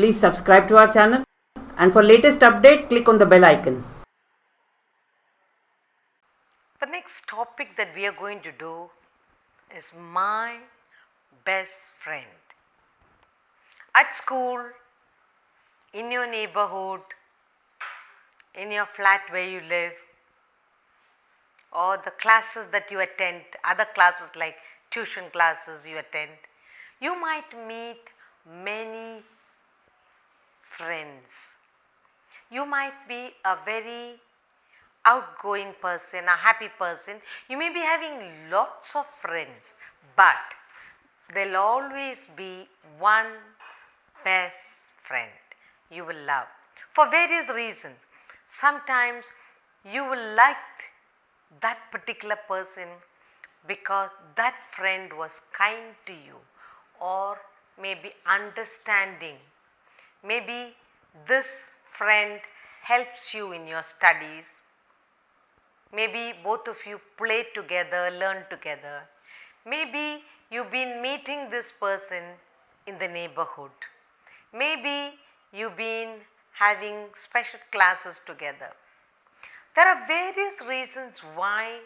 Please subscribe to our channel, and for latest update, click on the bell icon. The next topic that we are going to do is my best friend. At school, in your neighborhood, in your flat where you live, or the classes that you attend, other classes like tuition classes you attend, you might meet many friends. You might be a very outgoing person, a happy person. You may be having lots of friends, but there'll always be one best friend you will love for various reasons. Sometimes you will like that particular person because that friend was kind to you, or maybe understanding. Maybe this friend helps you in your studies. Maybe both of you play together, learn together. Maybe you've been meeting this person in the neighborhood. Maybe you've been having special classes together. There are various reasons why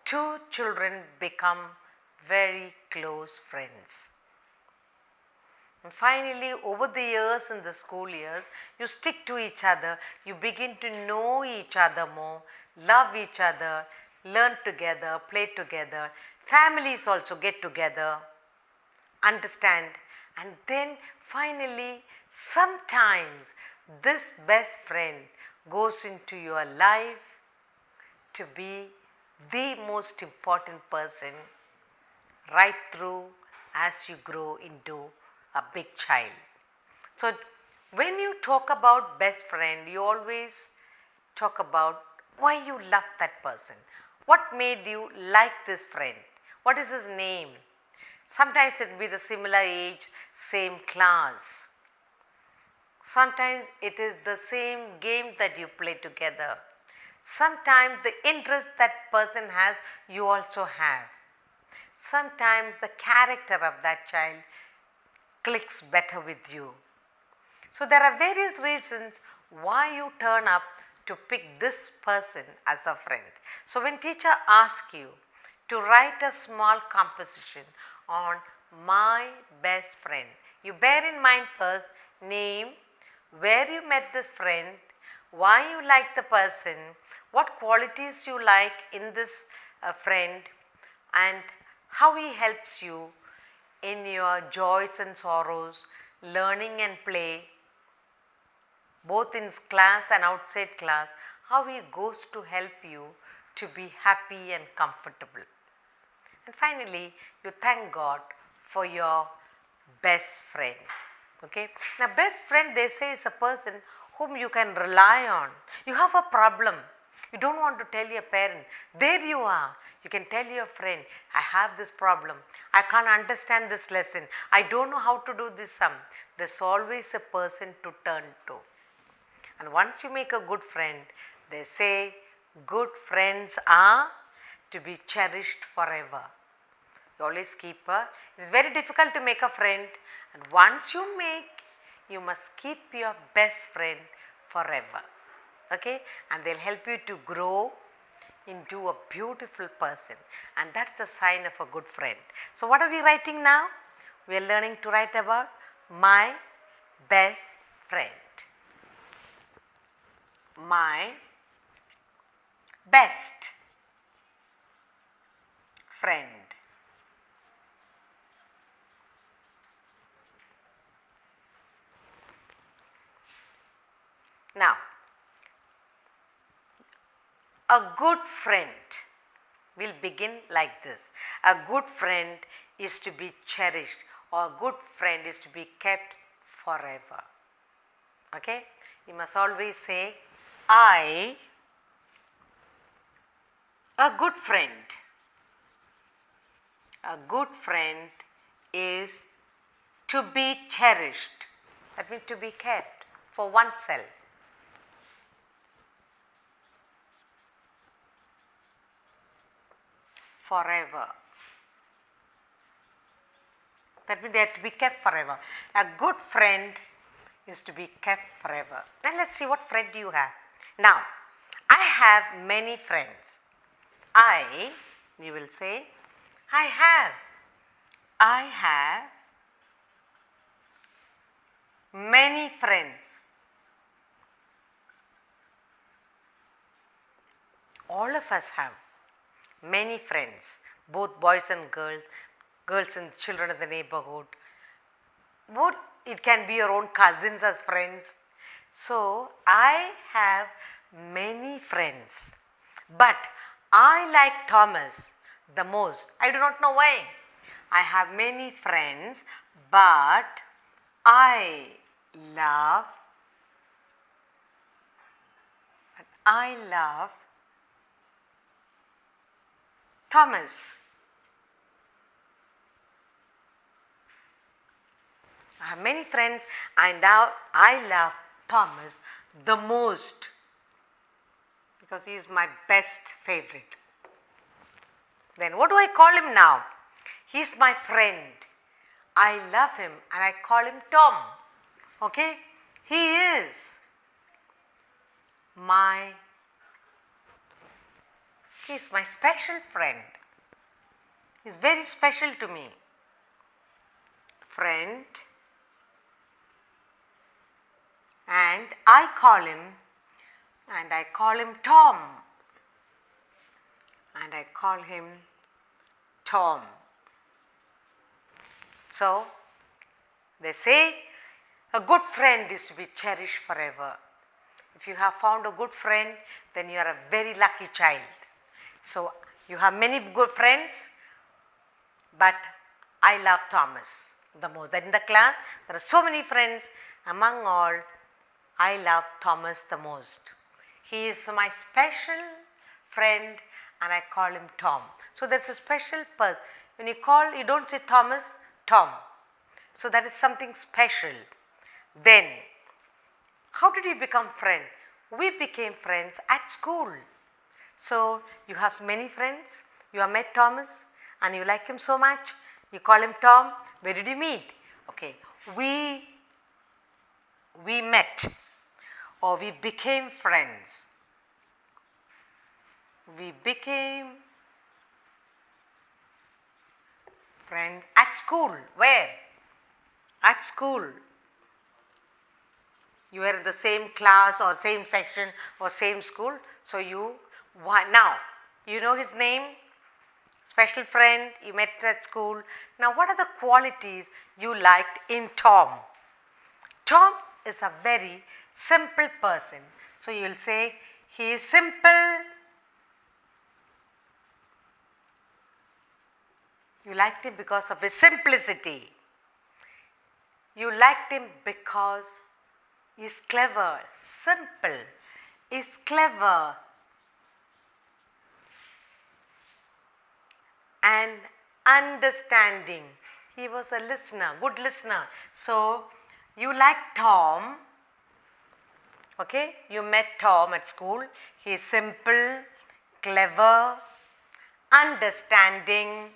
two children become very close friends. And finally, over the years, in the school years, you stick to each other, you begin to know each other more, love each other, learn together, play together. Families also get together, understand, and then finally, sometimes this best friend goes into your life to be the most important person right through as you grow into a big child. So, when you talk about best friend, you always talk about why you love that person. What made you like this friend? What is his name? Sometimes it will be the similar age, same class. Sometimes it is the same game that you play together. Sometimes the interest that person has, you also have. Sometimes the character of that child clicks better with you. So there are various reasons why you turn up to pick this person as a friend. So when teacher asks you to write a small composition on my best friend, you bear in mind first name, where you met this friend, why you like the person, what qualities you like in this friend, and how he helps you in your joys and sorrows, learning and play, both in class and outside class, how he goes to help you to be happy and comfortable. And finally, you thank God for your best friend. Okay. Now, best friend, they say, is a person whom you can rely on. You have a problem. You don't want to tell your parent. There you are. You can tell your friend, I have this problem. I can't understand this lesson. I don't know how to do this sum. There's always a person to turn to. And once you make a good friend, they say good friends are to be cherished forever. You always keep it is very difficult to make a friend, and once you make, you must keep your best friend forever. Okay, and they'll help you to grow into a beautiful person, and that's the sign of a good friend. So what are we writing now? We are learning to write about my best friend. My best friend. Now, a good friend will begin like this. A good friend is to be cherished, or a good friend is to be kept forever. Okay? You must always say, a good friend. A good friend is to be cherished. That means to be kept for oneself. Forever. That means they have to be kept forever. A good friend is to be kept forever. Then let's see what friend you have. Now, I have many friends. You will say, I have many friends. All of us have many friends, both boys and girls and children in the neighborhood. Both, it can be your own cousins as friends. So, I have many friends, but I like Thomas the most. I do not know why. I have many friends, but I love Thomas. I have many friends and now I love Thomas the most because he is my best favorite. Then what do I call him now? He is my friend. I love him and I call him Tom. Okay? He is my special friend. He is very special to me. Friend. And I call him Tom. And I call him Tom. So, they say a good friend is to be cherished forever. If you have found a good friend, then you are a very lucky child. So, you have many good friends, but I love Thomas the most. In the class, there are so many friends. Among all, I love Thomas the most. He is my special friend and I call him Tom. So, there is a special person. When you call, you don't say Thomas, Tom. So, that is something special. Then, how did we become friends? We became friends at school. So, you have many friends, you have met Thomas and you like him so much, you call him Tom. Where did you meet? Okay, we met or we became friends. We became friends at school. Where? At school. You were in the same class or same section or same school. So, now you know his name, special friend, you met at school. Now, what are the qualities you liked in Tom? Tom is a very simple person. So, you will say he is simple. You liked him because of his simplicity. You liked him because he is clever, simple, is clever and understanding. He was a listener, good listener. So, you like Tom, okay? You met Tom at school. He is simple, clever, understanding,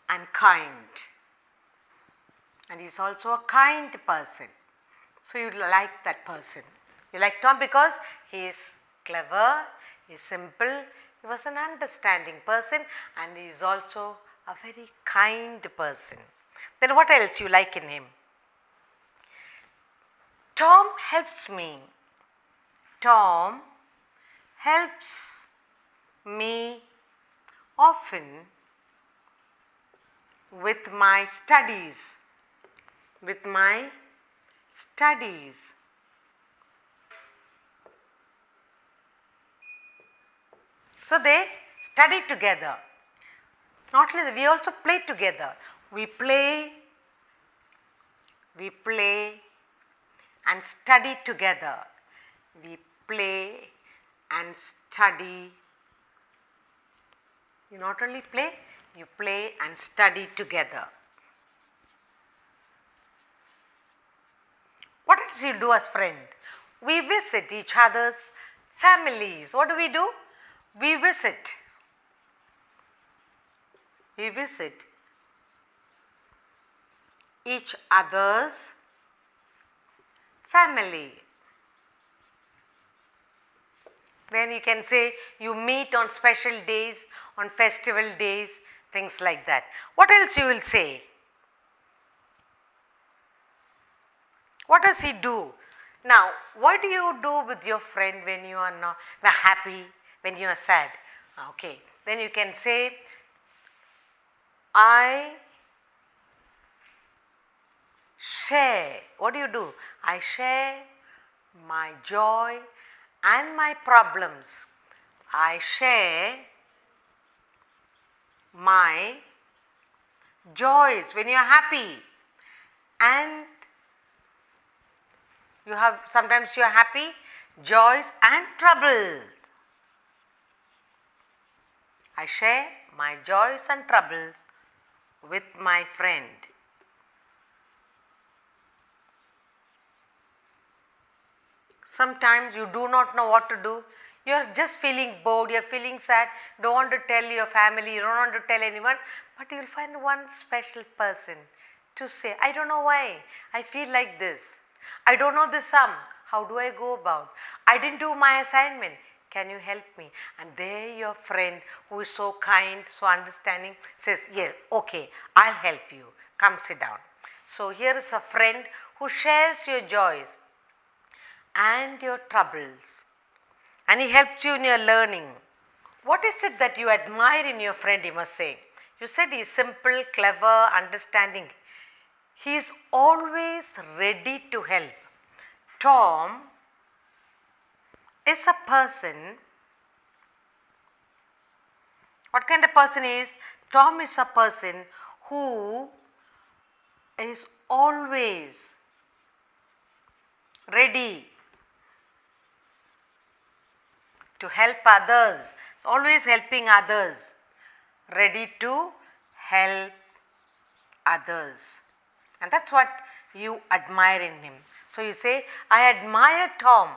and kind. And he is also a kind person. So, you like that person. You like Tom because he is clever, he is simple, he was an understanding person and he is also a very kind person. Then what else you like in him? Tom helps me. Tom helps me often with my studies. So, they study together. Not only that, we also play together. We play and study together. We play and study. You not only play, you play and study together. What else you do as friend? We visit each other's families. What do? We visit we visit each other's family. Then you can say you meet on special days, on festival days, things like that. What else you will say? What does he do? Now, what do you do with your friend when you are not happy, when you are sad? Okay, then you can say, I share. What do? I share my joy and my problems. I share my joys when you are happy, and you have sometimes you are happy, joys and troubles. I share my joys and troubles with my friend. Sometimes you do not know what to do. You are just feeling bored, you are feeling sad, don't want to tell your family, you don't want to tell anyone, but you will find one special person to say, I don't know why, I feel like this. I don't know this sum, how do I go about? I didn't do my assignment, can you help me? And there your friend who is so kind, so understanding says, yes, okay, I'll help you, come sit down. So here is a friend who shares your joys and your troubles, and he helps you in your learning. What is it that you admire in your friend, you must say? You said he is simple, clever, understanding. He is always ready to help. Tom is a person. What kind of person is? Tom is a person who is always ready to help others, always helping others, ready to help others. And that's what you admire in him. So you say, I admire Tom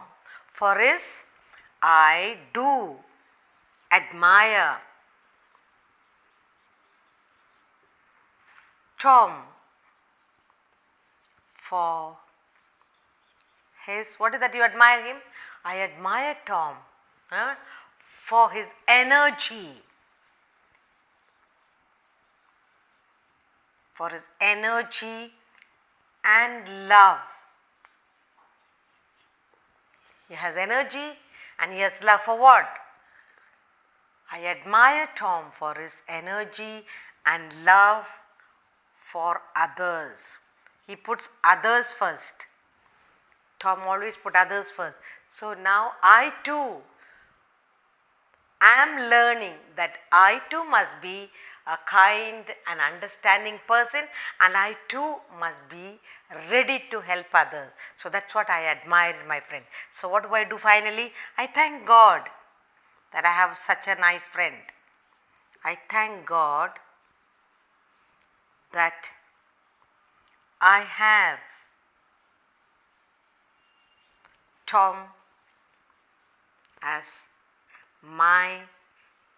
for his, I do admire Tom for his, what is that you admire him? I admire Tom for his energy, and love. He has energy and he has love for what? I admire Tom for his energy and love for others. He puts others first. Tom always put others first. So now I too am learning that I too must be a kind and understanding person, and I too must be ready to help others. So that's what I admire in my friend. So what do I do finally? I thank God that I have such a nice friend. I thank God that I have Tom as my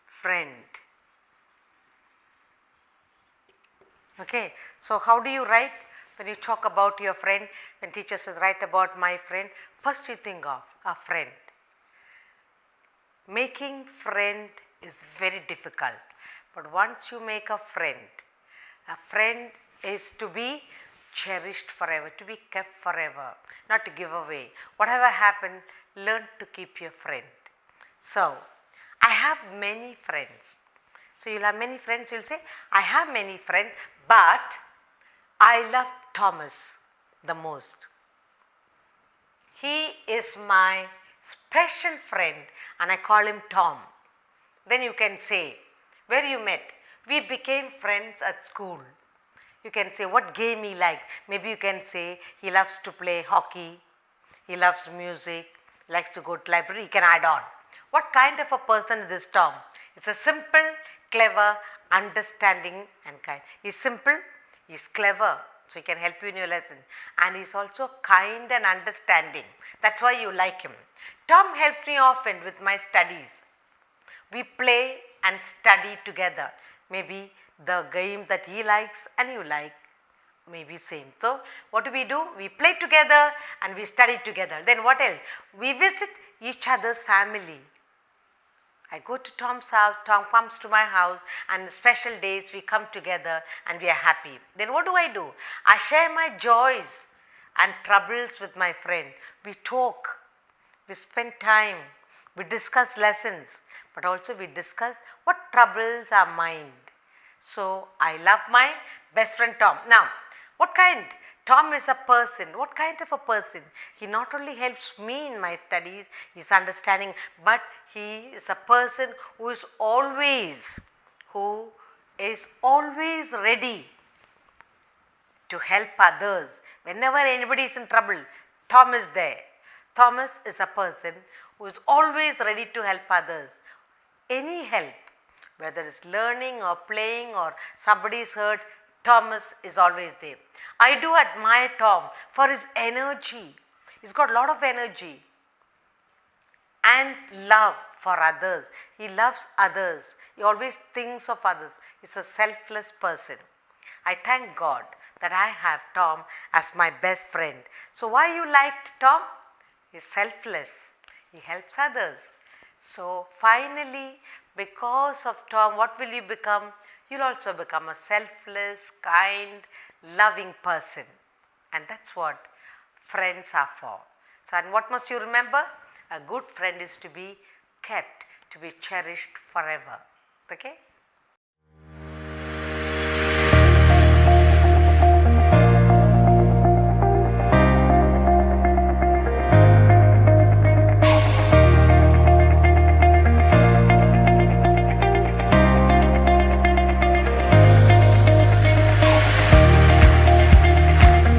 friend. Okay, so how do you write when you talk about your friend? When teacher says write about my friend, first you think of a friend. Making friend is very difficult, but once you make a friend is to be cherished forever, to be kept forever, not to give away. Whatever happened, learn to keep your friend. So, I have many friends. So, you'll have many friends, you'll say, I have many friends, but I love Thomas the most. He is my special friend and I call him Tom. Then you can say, where you met? We became friends at school. You can say what game he liked. Maybe you can say he loves to play hockey, he loves music, likes to go to library, you can add on. What kind of a person is this Tom? It's a simple, clever, understanding and kind. He's simple, he's clever, so he can help you in your lesson, and he's also kind and understanding. That's why you like him. Tom helped me often with my studies. We play and study together. Maybe the game that he likes and you like maybe same. So, what do? We play together and we study together. Then what else? We visit each other's family. I go to Tom's house, Tom comes to my house, and special days we come together and we are happy. Then what do? I share my joys and troubles with my friend. We talk, we spend time, we discuss lessons, but also we discuss what troubles our mind. So I love my best friend Tom. Now, what kind? Tom is a person. What kind of a person? He not only helps me in my studies, his understanding, but he is a person who is always ready to help others. Whenever anybody is in trouble, Tom is there. Thomas is a person who is always ready to help others. Any help, whether it's learning or playing or somebody is hurt, Thomas is always there. I do admire Tom for his energy. He's got a lot of energy and love for others. He loves others. He always thinks of others. He's a selfless person. I thank God that I have Tom as my best friend. So why you liked Tom? He's selfless. He helps others. So finally, because of Tom, what will you become? You'll also become a selfless, kind, loving person. And that's what friends are for. So, and what must you remember? A good friend is to be kept, to be cherished forever. Okay?